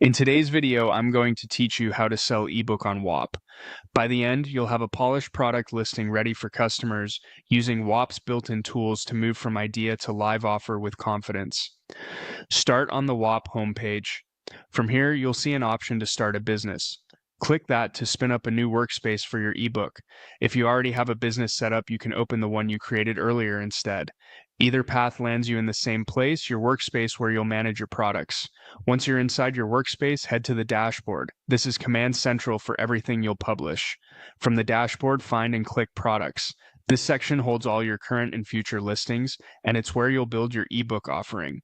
In today's video, I'm going to teach you how to sell ebook on Whop. By the end, you'll have a polished product listing ready for customers using Whop's built-in tools to move from idea to live offer with confidence. Start on the Whop homepage. From here, you'll see an option to start a business. Click that to spin up a new workspace for your ebook. If you already have a business set up, you can open the one you created earlier instead. Either path lands you in the same place, your workspace where you'll manage your products. Once you're inside your workspace, head to the dashboard. This is command central for everything you'll publish. From the dashboard, find and click Products. This section holds all your current and future listings, and it's where you'll build your ebook offering.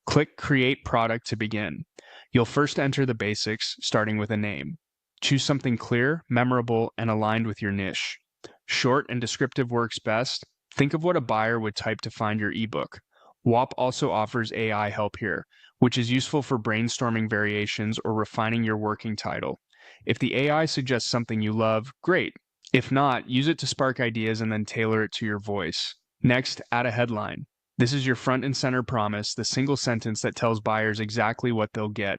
Click Create Product to begin. You'll first enter the basics, starting with a name. Choose something clear, memorable, and aligned with your niche. Short and descriptive works best. Think of what a buyer would type to find your ebook. Whop also offers AI help here, which is useful for brainstorming variations or refining your working title. If the AI suggests something you love, great. If not, use it to spark ideas and then tailor it to your voice. Next, add a headline. This is your front and center promise, the single sentence that tells buyers exactly what they'll get.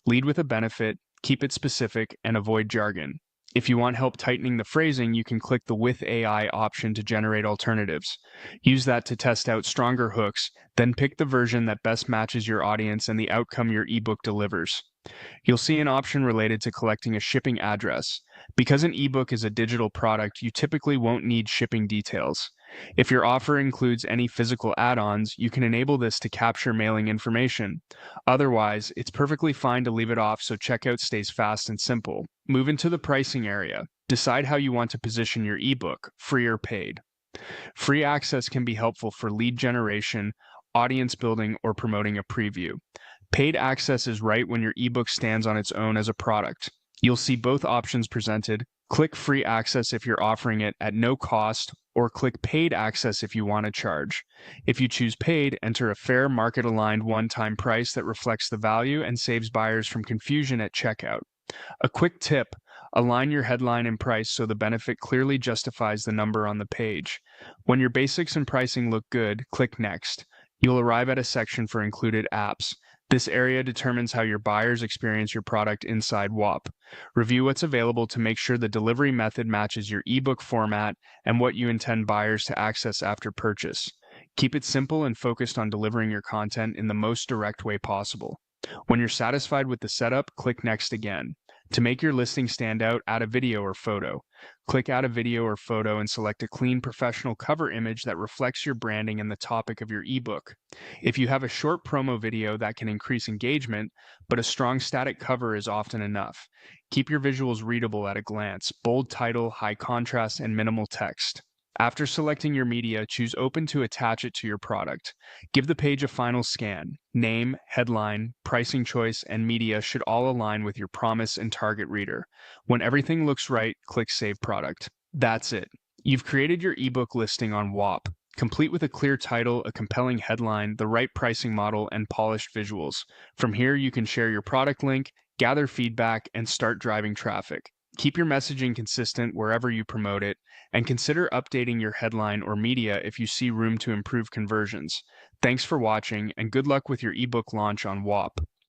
Lead with a benefit, keep it specific, and avoid jargon. If you want help tightening the phrasing, you can click the With AI option to generate alternatives. Use that to test out stronger hooks, then pick the version that best matches your audience and the outcome your ebook delivers. You'll see an option related to collecting a shipping address. Because an ebook is a digital product, you typically won't need shipping details. If your offer includes any physical add-ons, you can enable this to capture mailing information. Otherwise, it's perfectly fine to leave it off so checkout stays fast and simple. Move into the pricing area. Decide how you want to position your ebook, free or paid. Free access can be helpful for lead generation, audience building, or promoting a preview. Paid access is right when your ebook stands on its own as a product. You'll see both options presented. Click free access if you're offering it at no cost, or click paid access if you want to charge. If you choose paid, enter a fair market-aligned one-time price that reflects the value and saves buyers from confusion at checkout. A quick tip: align your headline and price so the benefit clearly justifies the number on the page. When your basics and pricing look good, click Next. You'll arrive at a section for included apps. This area determines how your buyers experience your product inside Whop. Review what's available to make sure the delivery method matches your ebook format and what you intend buyers to access after purchase. Keep it simple and focused on delivering your content in the most direct way possible. When you're satisfied with the setup, click Next again. To make your listing stand out, add a video or photo. Click Add a video or photo and select a clean professional cover image that reflects your branding and the topic of your ebook. If you have a short promo video, that can increase engagement, but a strong static cover is often enough. Keep your visuals readable at a glance, bold title, high contrast, and minimal text. After selecting your media, choose Open to attach it to your product. Give the page a final scan. Name, headline, pricing choice, and media should all align with your promise and target reader. When everything looks right, click Save Product. That's it. You've created your ebook listing on Whop, complete with a clear title, a compelling headline, the right pricing model, and polished visuals. From here, you can share your product link, gather feedback, and start driving traffic. Keep your messaging consistent wherever you promote it, and consider updating your headline or media if you see room to improve conversions. Thanks for watching, and good luck with your ebook launch on Whop.